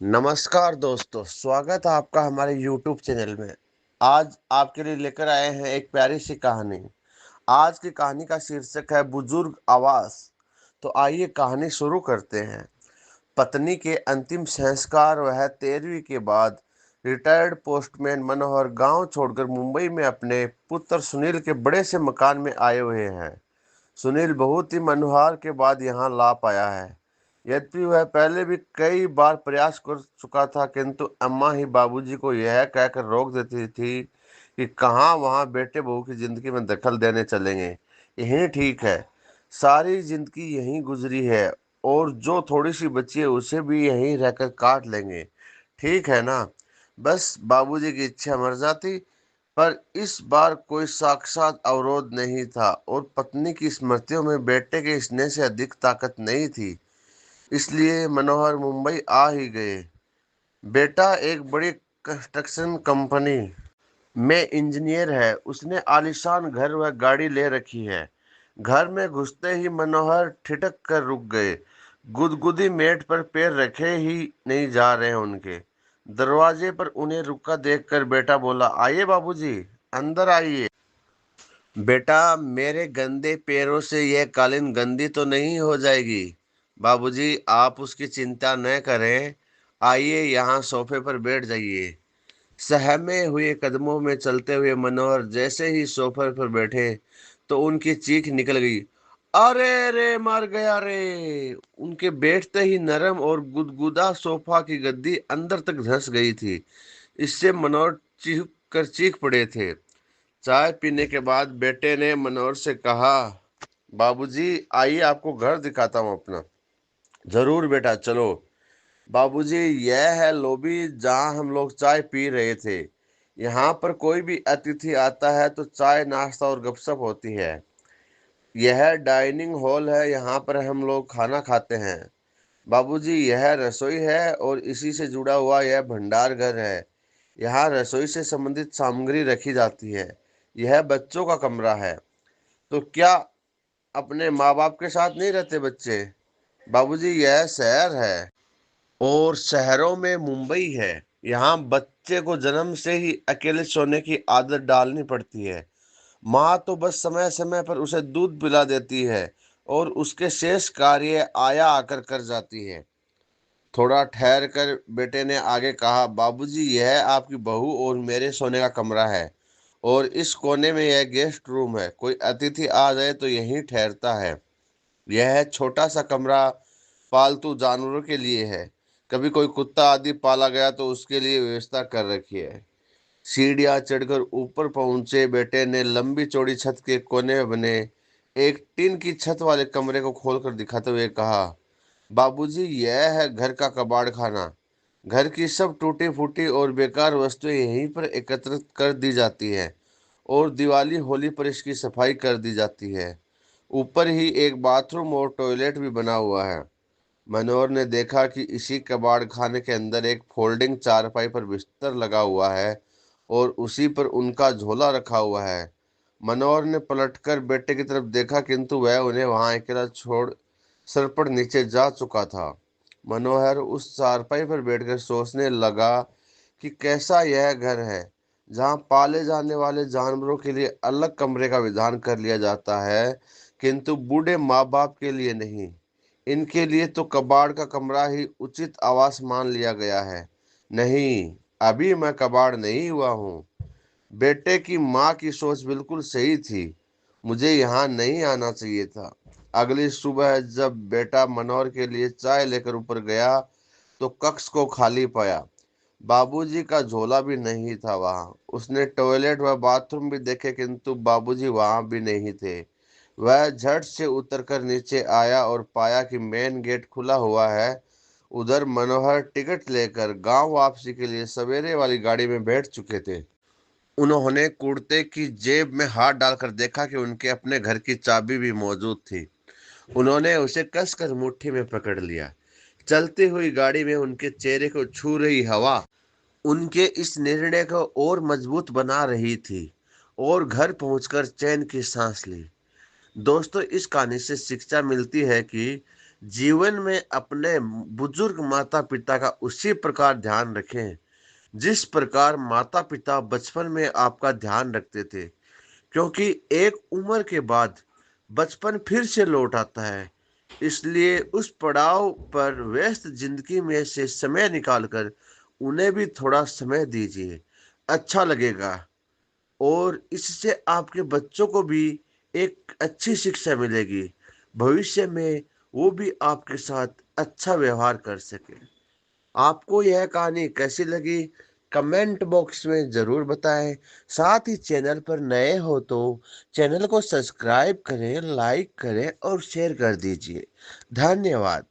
नमस्कार दोस्तों, स्वागत है आपका हमारे YouTube चैनल में। आज आपके लिए लेकर आए हैं एक प्यारी सी कहानी। आज की कहानी का शीर्षक है बुजुर्ग आवास। तो आइए कहानी शुरू करते हैं। पत्नी के अंतिम संस्कार वह 13वीं के बाद रिटायर्ड पोस्टमैन मनोहर गांव छोड़कर मुंबई में अपने पुत्र सुनील के बड़े से मकान में आए हुए हैं। सुनील बहुत ही मनोहार के बाद यहाँ ला पाया है। यद्यपि वह पहले भी कई बार प्रयास कर चुका था, किंतु अम्मा ही बाबूजी को यह कहकर रोक देती थी कि कहाँ वहाँ बेटे बहू की जिंदगी में दखल देने चलेंगे। यही ठीक है, सारी जिंदगी यहीं गुजरी है और जो थोड़ी सी बची है उसे भी यहीं रहकर काट लेंगे। ठीक है ना। बस बाबूजी की इच्छा मर जाती। पर इस बार कोई साक्षात अवरोध नहीं था और पत्नी की स्मृतियों में बेटे के स्नेह से अधिक ताकत नहीं थी। इसलिए मनोहर मुंबई आ ही गए। बेटा एक बड़ी कंस्ट्रक्शन कंपनी में इंजीनियर है। उसने आलीशान घर व गाड़ी ले रखी है। घर में घुसते ही मनोहर ठिठक कर रुक गए। गुदगुदी मेट पर पैर रखे ही नहीं जा रहे उनके। दरवाजे पर उन्हें रुका देखकर बेटा बोला, आइए बाबूजी, अंदर आइए। बेटा, मेरे गंदे पैरों से यह कालीन गंदी तो नहीं हो जाएगी? बाबूजी, आप उसकी चिंता न करें। आइए, यहाँ सोफे पर बैठ जाइए। सहमे हुए कदमों में चलते हुए मनोहर जैसे ही सोफे पर बैठे तो उनकी चीख निकल गई। अरे रे, मर गया रे। उनके बैठते ही नरम और गुदगुदा सोफा की गद्दी अंदर तक धंस गई थी। इससे मनोहर चीख पड़े थे। चाय पीने के बाद बेटे ने मनोहर से कहा, बाबूजी आइए, आपको घर दिखाता हूँ अपना। जरूर बेटा, चलो। बाबूजी, यह है लॉबी जहाँ हम लोग चाय पी रहे थे। यहाँ पर कोई भी अतिथि आता है तो चाय नाश्ता और गपशप होती है। यह डाइनिंग हॉल है, यहाँ पर हम लोग खाना खाते हैं। बाबूजी, यह रसोई है और इसी से जुड़ा हुआ यह भंडार घर है। यहाँ रसोई से संबंधित सामग्री रखी जाती है। यह बच्चों का कमरा है। तो क्या अपने माँ बाप के साथ नहीं रहते बच्चे? बाबूजी, यह शहर है और शहरों में मुंबई है। यहाँ बच्चे को जन्म से ही अकेले सोने की आदत डालनी पड़ती है। माँ तो बस समय समय पर उसे दूध पिला देती है और उसके शेष कार्य आया आकर कर जाती है। थोड़ा ठहर कर बेटे ने आगे कहा, बाबूजी, यह आपकी बहू और मेरे सोने का कमरा है और इस कोने में यह गेस्ट रूम है। कोई अतिथि आ जाए तो यहीं ठहरता है। यह छोटा सा कमरा पालतू जानवरों के लिए है। कभी कोई कुत्ता आदि पाला गया तो उसके लिए व्यवस्था कर रखी है। सीढ़ियां चढ़कर ऊपर पहुंचे बेटे ने लंबी चौड़ी छत के कोने में बने एक टीन की छत वाले कमरे को खोलकर दिखाते हुए कहा, बाबूजी, यह है घर का कबाड़ खाना। घर की सब टूटी फूटी और बेकार वस्तुएं यहीं पर एकत्रित कर दी जाती है और दिवाली होली पर इसकी सफाई कर दी जाती है। ऊपर ही एक बाथरूम और टॉयलेट भी बना हुआ है। मनोहर ने देखा कि इसी कबाड़ खाने के अंदर एक फोल्डिंग चारपाई पर बिस्तर लगा हुआ है और उसी पर उनका झोला रखा हुआ है। मनोहर ने पलटकर बेटे की तरफ देखा, किंतु वह उन्हें वहां अकेला छोड़ सरपट नीचे जा चुका था। मनोहर उस चारपाई पर बैठकर सोचने लगा कि कैसा यह घर है जहां पाले जाने वाले जानवरों के लिए अलग कमरे का विधान कर लिया जाता है, किंतु बूढ़े माँ बाप के लिए नहीं। इनके लिए तो कबाड़ का कमरा ही उचित आवास मान लिया गया है। नहीं, अभी मैं कबाड़ नहीं हुआ हूँ। बेटे की माँ की सोच बिल्कुल सही थी। मुझे यहाँ नहीं आना चाहिए था। अगली सुबह जब बेटा मनोहर के लिए चाय लेकर ऊपर गया तो कक्ष को खाली पाया। बाबूजी का झोला भी नहीं था वहां। उसने टॉयलेट व बाथरूम भी देखे, किंतु बाबूजी वहां भी नहीं थे। वह झट से उतरकर नीचे आया और पाया कि मेन गेट खुला हुआ है। उधर मनोहर टिकट लेकर गांव वापसी के लिए सवेरे वाली गाड़ी में बैठ चुके थे। उन्होंने कुर्ते की जेब में हाथ डालकर देखा कि उनके अपने घर की चाबी भी मौजूद थी। उन्होंने उसे कसकर मुट्ठी में पकड़ लिया। चलती हुई गाड़ी में उनके चेहरे को छू रही हवा उनके इस निर्णय को और मजबूत बना रही थी और घर पहुंचकर चैन की सांस ली। दोस्तों, इस कहानी से शिक्षा मिलती है कि जीवन में अपने बुजुर्ग माता पिता का उसी प्रकार ध्यान रखें जिस प्रकार माता पिता बचपन में आपका ध्यान रखते थे, क्योंकि एक उम्र के बाद बचपन फिर से लौट आता है। इसलिए उस पड़ाव पर व्यस्त जिंदगी में से समय निकालकर उन्हें भी थोड़ा समय दीजिए, अच्छा लगेगा। और इससे आपके बच्चों को भी एक अच्छी शिक्षा मिलेगी, भविष्य में वो भी आपके साथ अच्छा व्यवहार कर सके। आपको यह कहानी कैसी लगी, कमेंट बॉक्स में जरूर बताएं। साथ ही चैनल पर नए हो तो चैनल को सब्सक्राइब करें, लाइक करें और शेयर कर दीजिए। धन्यवाद।